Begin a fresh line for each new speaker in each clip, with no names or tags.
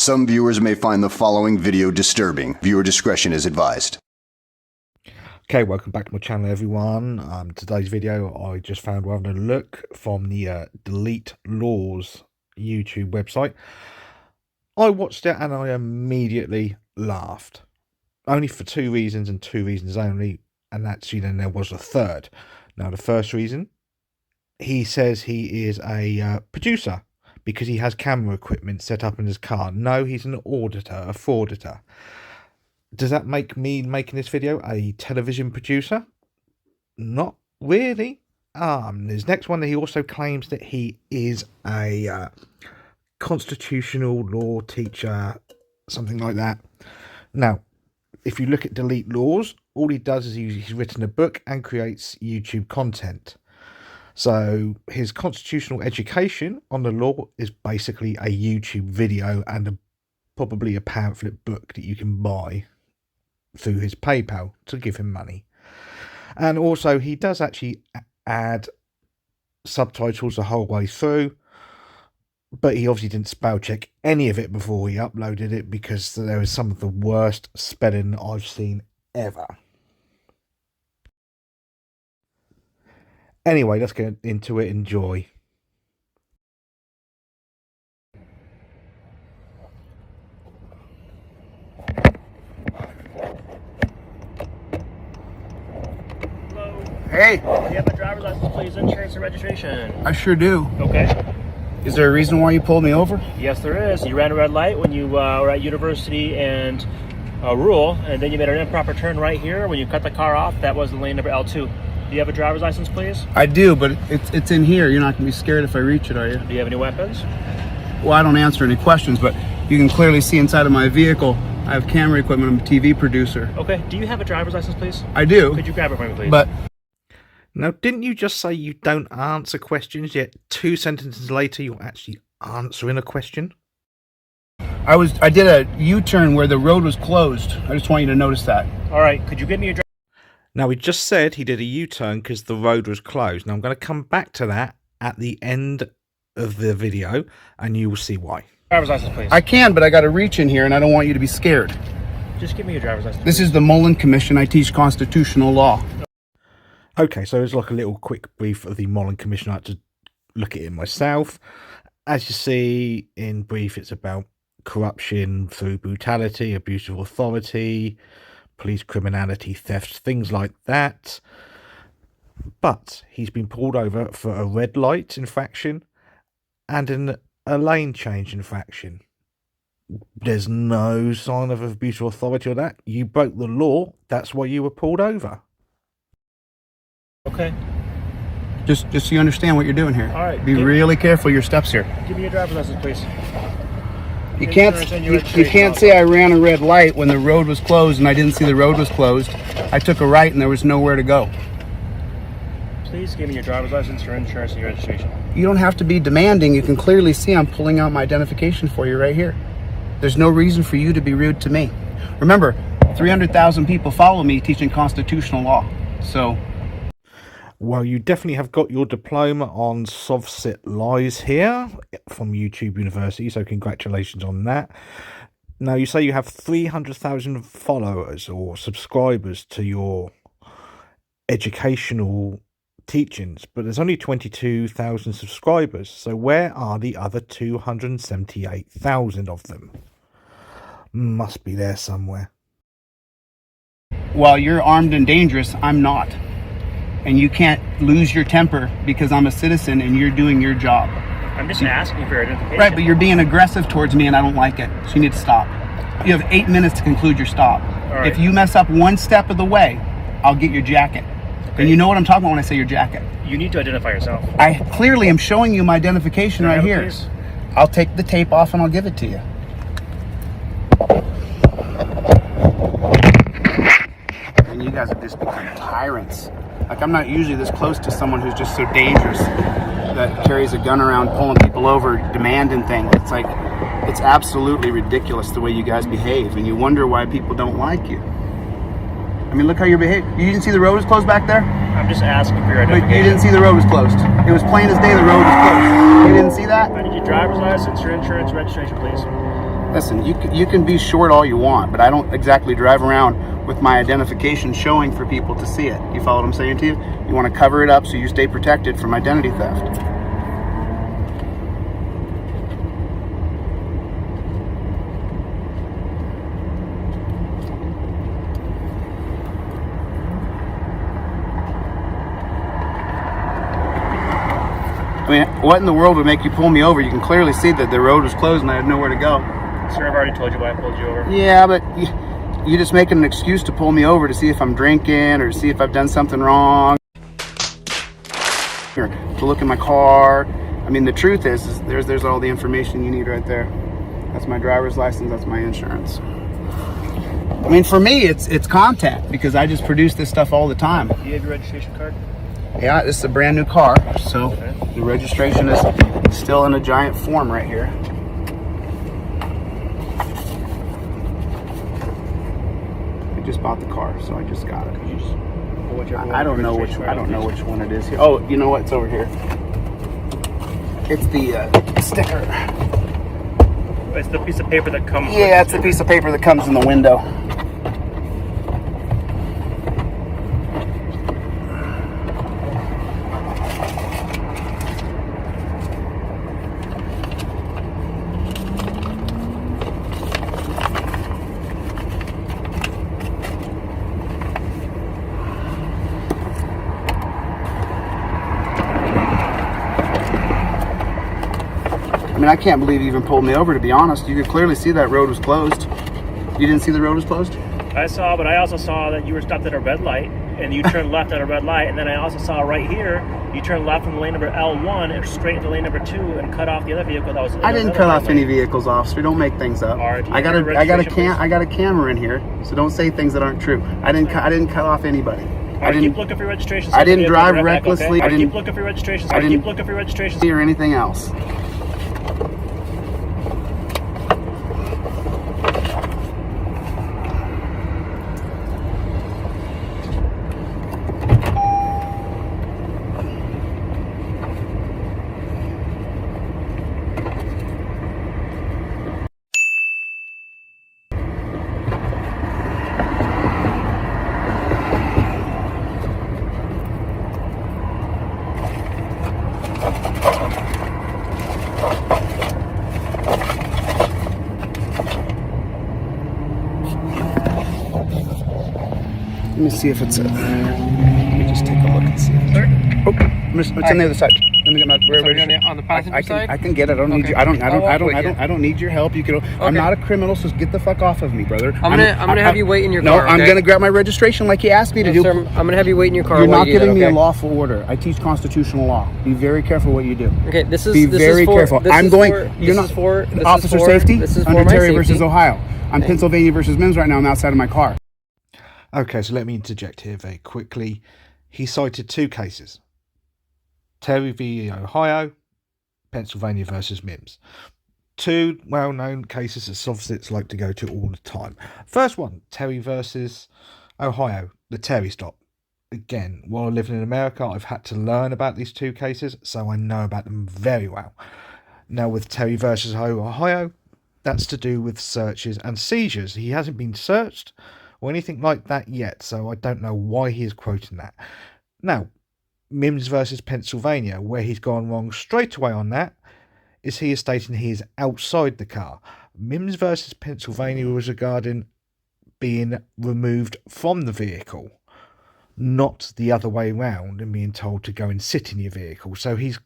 Some viewers may find the following video disturbing. Viewer discretion is advised.
Okay, welcome back to my channel, everyone. Today's video, I just found while having a look from the Delete Laws YouTube website. I watched it and I immediately laughed. Only for two reasons and two reasons only. And actually then there was a third. Now the first reason, he says he is a producer because he has camera equipment set up in his car. No, he's an auditor, a frauditor. Does that make me making this video a television producer? Not really. His next one, he also claims that he is a constitutional law teacher, something like that. Now, if you look at Delete Laws, all he does is he's written a book and creates YouTube content. So his constitutional education on the law is basically a YouTube video and probably a pamphlet book that you can buy through his PayPal to give him money. And also he does actually add subtitles the whole way through, but he obviously didn't spell check any of it before he uploaded it because there is some of the worst spelling I've seen ever. Anyway, let's get into it. Enjoy.
Hey.
Do you have a driver's license, please? Insurance and registration.
I sure do.
Okay.
Is there a reason why you pulled me over?
Yes, there is. You ran a red light when you were at University and Rural, and then you made an improper turn right here. When you cut the car off, that was the lane number L2. Do you have a driver's license, please?
I do, but it's in here. You're not going to be scared if I reach it, are you?
Do you have any weapons?
Well, I don't answer any questions, but you can clearly see inside of my vehicle. I have camera equipment. I'm a TV producer.
Okay. Do you have a driver's license, please?
I do.
Could you grab it for me, please?
But
now, didn't you just say you don't answer questions, yet 2 sentences later you're actually answering a question?
I did a U-turn where the road was closed. I just want you to notice that.
All right. Could you give me your
Now, he just said he did a U-turn because the road was closed. Now, I'm going to come back to that at the end of the video, and you will see why.
driver's license, please?
I can, but I got to reach in here, and I don't want you to be scared.
Just give me your driver's license.
This is the Mullen Commission. I teach constitutional law.
Okay, so it's like a little quick brief of the Mullen Commission. I had to look at it myself. As you see, in brief, it's about corruption through brutality, abuse of authority, police criminality, theft, things like that. But he's been pulled over for a red light infraction and a lane change infraction. There's no sign of abuse of authority or that. You broke the law. That's why you were pulled over.
Okay.
Just so you understand what you're doing here.
All right.
Be really careful your steps here.
Give me your driver's license, please.
You can't say I ran a red light when the road was closed and I didn't see the road was closed. I took a right and there was nowhere to go.
Please give me your driver's license, your insurance, and your registration.
You don't have to be demanding. You can clearly see I'm pulling out my identification for you right here. There's no reason for you to be rude to me. Remember, 300,000 people follow me teaching constitutional law. So,
well, you definitely have got your diploma on sovcit lies here from YouTube University, so congratulations on that. Now, you say you have 300,000 followers or subscribers to your educational teachings, but there's only 22,000 subscribers. So where are the other 278,000 of them? Must be there somewhere.
while you're armed and dangerous, I'm not. And you can't lose your temper because I'm a citizen and you're doing your job.
I'm just asking for your identification.
Right, but you're being aggressive towards me and I don't like it. So you need to stop. You have 8 minutes to conclude your stop.
Right.
If you mess up one step of the way, I'll get your jacket.
Okay.
And you know what I'm talking about when I say your jacket.
You need to identify yourself.
I clearly am showing you my identification right here.
Please?
I'll take the tape off and I'll give it to you. And you guys have just become tyrants. Like, I'm not usually this close to someone who's just so dangerous, that carries a gun around, pulling people over, demanding things. It's like, it's absolutely ridiculous the way you guys behave, and you wonder why people don't like you. I mean, look how you're behaving. You didn't see the road was closed back there?
I'm just asking for your
But
identification.
you didn't see the road was closed. It was plain as day the road was closed. You didn't see that?
I need your driver's license, your insurance, registration, please.
Listen, you can be short all you want, but I don't exactly drive around with my identification showing for people to see it. You follow what I'm saying to you? You want to cover it up so you stay protected from identity theft. I mean, what in the world would make you pull me over? You can clearly see that the road was closed and I had nowhere to go.
Sir, I've already told you why I pulled you over.
Yeah, but you're just making an excuse to pull me over to see if I'm drinking or to see if I've done something wrong. Or to look in my car. I mean, the truth is there's all the information you need right there. That's my driver's license, that's my insurance. I mean, for me, it's content because I just produce this stuff all the time.
Do you have your registration card?
Yeah, this is a brand new car, so the registration is still in a giant form right here. I just bought the car, so I just got it. I don't know which one it is here. Oh, you know what? It's over here. It's the sticker.
It's the piece of paper that comes.
Yeah, it's the piece of paper that comes in the window. I mean, I can't believe you even pulled me over, to be honest. You could clearly see that road was closed. You didn't see the road was closed?
I saw, but I also saw that you were stopped at a red light, and you turned left at a red light, and then I also saw right here, you turned left from lane number L1 and straight into lane number 2 and cut off the other vehicle that was in
I didn't cut off any vehicles, officer. Don't make things up.
Right,
I got a camera in here, so don't say things that aren't true. I didn't cut off anybody.
I didn't keep looking for your registration.
I didn't drive recklessly.
I didn't keep looking for your registration. I didn't keep looking for your registration
or anything else. Let me see if it's let me just take a look and see. It's on the other side. Let me get my
on the passenger side.
I can get it. I don't need you. I don't need your help. You can. I'm not a criminal, so get the fuck off of me, brother.
I'm gonna have you wait in your
car.
No,
I'm gonna grab my registration like you asked me to do.
Sir, I'm gonna have you wait in your car.
You're not giving me a lawful order. I teach constitutional law. Be very careful what you do.
Okay, this is
very careful. I'm going. You're not
for
officer safety.
This is
under
for
Terry
my
versus Ohio. I'm Pennsylvania versus Mims right now. I'm outside of my car.
Okay, so let me interject here very quickly. He cited two cases. Terry v. Ohio, Pennsylvania versus Mims. Two well-known cases that sovcits like to go to all the time. First one, Terry versus Ohio, the Terry stop. Again, while living in America, I've had to learn about these two cases, so I know about them very well. Now with Terry versus Ohio, that's to do with searches and seizures. He hasn't been searched or anything like that yet, so I don't know why he is quoting that. Now, Mims versus Pennsylvania, where he's gone wrong straight away on that, is he is stating he is outside the car. Mims versus Pennsylvania was regarding being removed from the vehicle, not the other way around and being told to go and sit in your vehicle. So he's,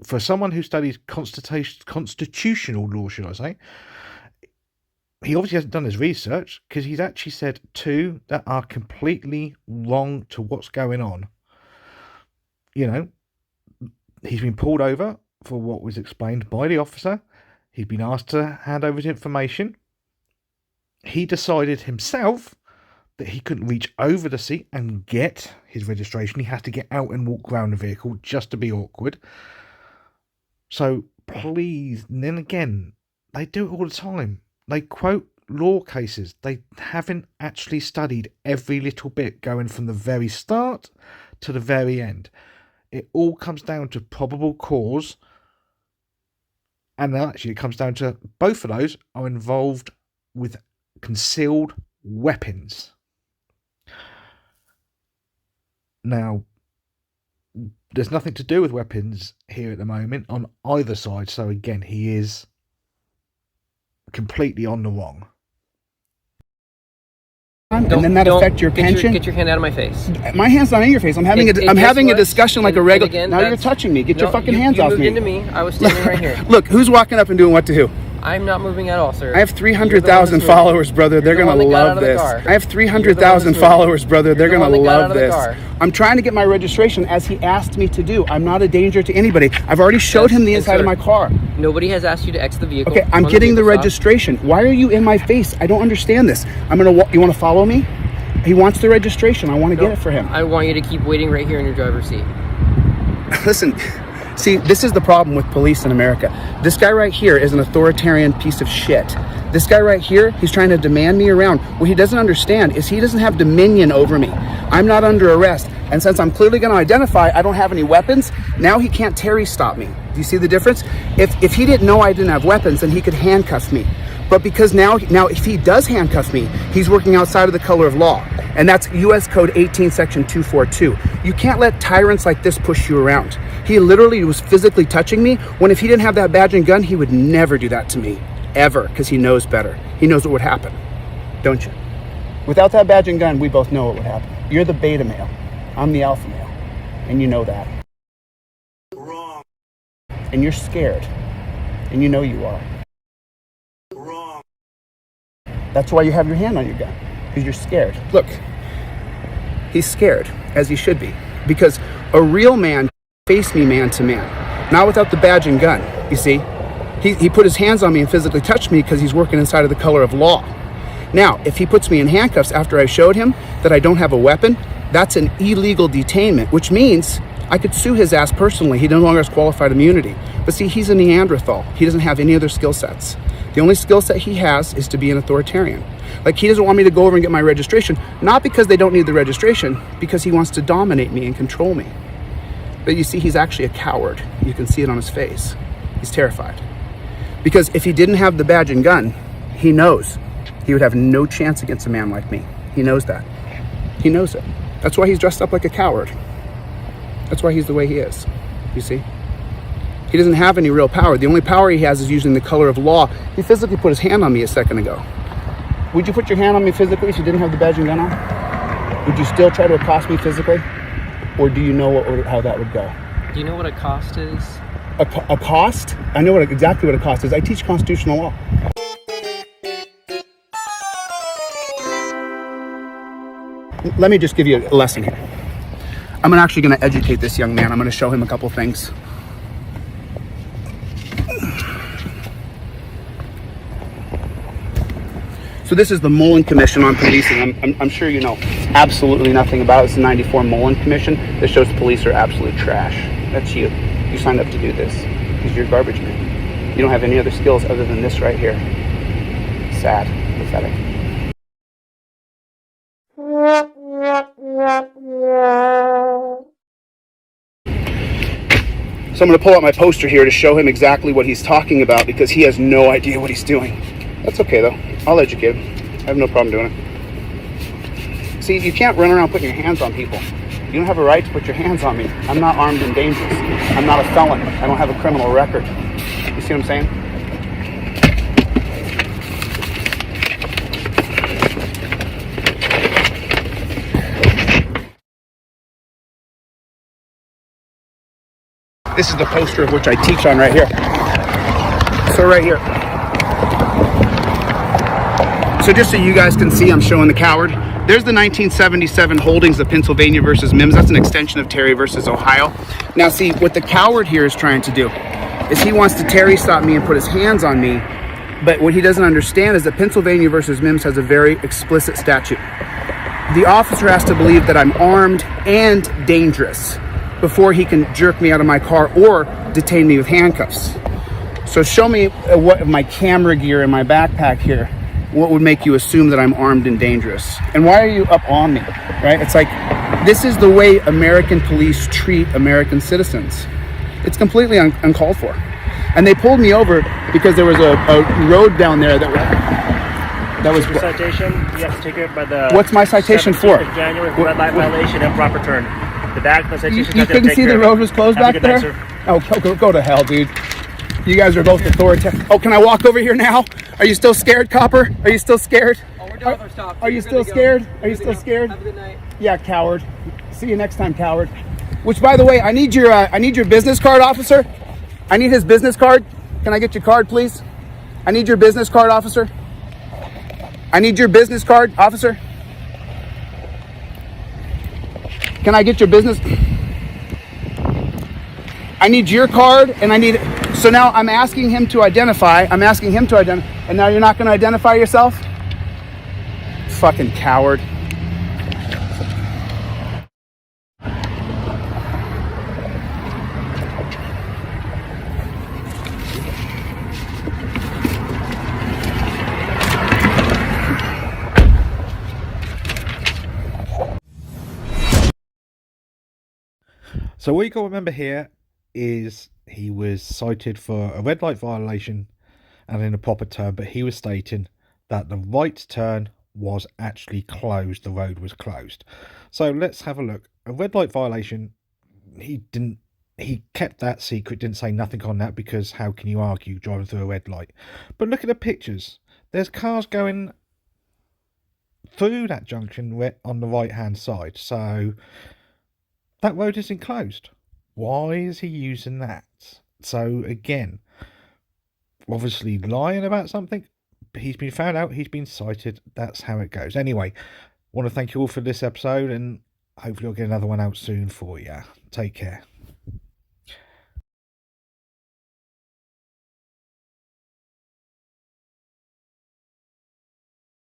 for someone who studies constitutional law, should I say, he obviously hasn't done his research, because he's actually said two that are completely wrong to what's going on. You know, he's been pulled over for what was explained by the officer. He's been asked to hand over his information. He decided himself that he couldn't reach over the seat and get his registration. He has to get out and walk around the vehicle just to be awkward. So please, and then again, they do it all the time. They quote law cases. They haven't actually studied every little bit going from the very start to the very end. It all comes down to probable cause And then actually it comes down to both of those are involved with concealed weapons. Now, there's nothing to do with weapons here at the moment on either side. So again, he is completely on the wrong.
And then that affect your pension.
Get your hand out of my face.
My hand's not in your face. I'm having a discussion like a regular. Now you're touching me. Get your fucking hands off me.
You moved into me. I was standing right here.
Look, who's walking up and doing what to who?
I'm not moving at all, sir.
I have 300,000 followers, brother. They're gonna love this. I have 300,000 followers, brother. They're gonna love this. I'm trying to get my registration as he asked me to do. I'm not a danger to anybody. I've already showed him the inside of my car.
Nobody has asked you to exit the vehicle.
Okay, I'm getting the registration. Why are you in my face? I don't understand this. You want to follow me? He wants the registration. I want to get it for him.
I want you to keep waiting right here in your driver's seat.
Listen, see, this is the problem with police in America. This guy right here is an authoritarian piece of shit. This guy right here, he's trying to demand me around. What he doesn't understand is he doesn't have dominion over me. I'm not under arrest. And since I'm clearly going to identify I don't have any weapons, now he can't Terry stop me. Do you see the difference? If he didn't know I didn't have weapons, then he could handcuff me. But because now if he does handcuff me, he's working outside of the color of law. And that's U.S. Code 18, Section 242. You can't let tyrants like this push you around. He literally was physically touching me, when if he didn't have that badge and gun, he would never do that to me. Ever, because he knows better. He knows what would happen. Don't you? Without that badge and gun, we both know what would happen. You're the beta male. I'm the alpha male. And you know that. Wrong. And you're scared. And you know you are. Wrong. That's why you have your hand on your gun. Because you're scared. Look. He's scared, as he should be. Because a real man faced me man to man. Not without the badge and gun, you see. He put his hands on me and physically touched me because he's working inside of the color of law. Now, if he puts me in handcuffs after I showed him that I don't have a weapon, that's an illegal detainment, which means I could sue his ass personally. He no longer has qualified immunity. But see, he's a Neanderthal. He doesn't have any other skill sets. The only skill set he has is to be an authoritarian. Like, he doesn't want me to go over and get my registration, not because they don't need the registration, because he wants to dominate me and control me. But you see, he's actually a coward. You can see it on his face. He's terrified. Because if he didn't have the badge and gun, he knows he would have no chance against a man like me. He knows that. He knows it. That's why he's dressed up like a coward. That's why he's the way he is. You see? He doesn't have any real power. The only power he has is using the color of law. He physically put his hand on me a second ago. Would you put your hand on me physically if you didn't have the badge and gun on? Would you still try to accost me physically? Or do you know how that would go?
Do you know what a cost is?
A cost? I know exactly what a cost is. I teach constitutional law. Let me just give you a lesson here. I'm actually going to educate this young man. I'm going to show him a couple things. So this is the Mullen Commission on Policing. I'm sure you know absolutely nothing about it. It's the 94 Mullen Commission that shows police are absolute trash. That's you. You signed up to do this because you're a garbage man. You don't have any other skills other than this right here. Sad. Pathetic. So I'm going to pull out my poster here to show him exactly what he's talking about because he has no idea what he's doing. That's okay though. I'll educate him. I have no problem doing it. See, you can't run around putting your hands on people. You don't have a right to put your hands on me. I'm not armed and dangerous. I'm not a felon. I don't have a criminal record. You see what I'm saying? This is the poster of which I teach on right here. So right here. So just so you guys can see, I'm showing the coward. There's the 1977 holdings of Pennsylvania versus Mims. That's an extension of Terry versus Ohio. Now see, what the coward here is trying to do is he wants to Terry stop me and put his hands on me. But what he doesn't understand is that Pennsylvania versus Mims has a very explicit statute. The officer has to believe that I'm armed and dangerous before he can jerk me out of my car or detain me with handcuffs. So show me what my camera gear in my backpack here. What would make you assume that I'm armed and dangerous? And why are you up on me, right? It's like, this is the way American police treat American citizens. It's completely uncalled for. And they pulled me over because there was a road down there that was.
Your citation, you have to take it by the.
What's my citation
17th
for?
of January for red light violation and proper turn. The back of the citation.
You couldn't see the road was closed back there?
Night,
Oh, go to hell, dude. You guys are both authoritarian. Oh, can I walk over here now? Are you still scared, copper? Are you still scared?
Oh, we're done with our stop.
Are you still scared? Are you still scared?
Have a good night.
Yeah, coward. See you next time, coward. Which, by the way, I need your business card, officer. I need his business card. Can I get your card, please? I need your business card, officer. I need your business card, officer. Can I get your business? I need your card, and I need. So now I'm asking him to identify. And now you're not going to identify yourself? Fucking coward.
So what you got to remember here is he was cited for a red light violation and in a proper turn, but he was stating that the right turn was actually closed. The road was closed. So let's have a look. A red light violation, he kept that secret, didn't say nothing on that, because how can you argue driving through a red light? But look at the pictures. There's cars going through that junction on the right hand side. So that road isn't closed. Why is he using that? So again, obviously lying about something. He's been found out, he's been cited. That's how it goes. Anyway, want to thank you all for this episode, and hopefully I'll get another one out soon for you. Take care.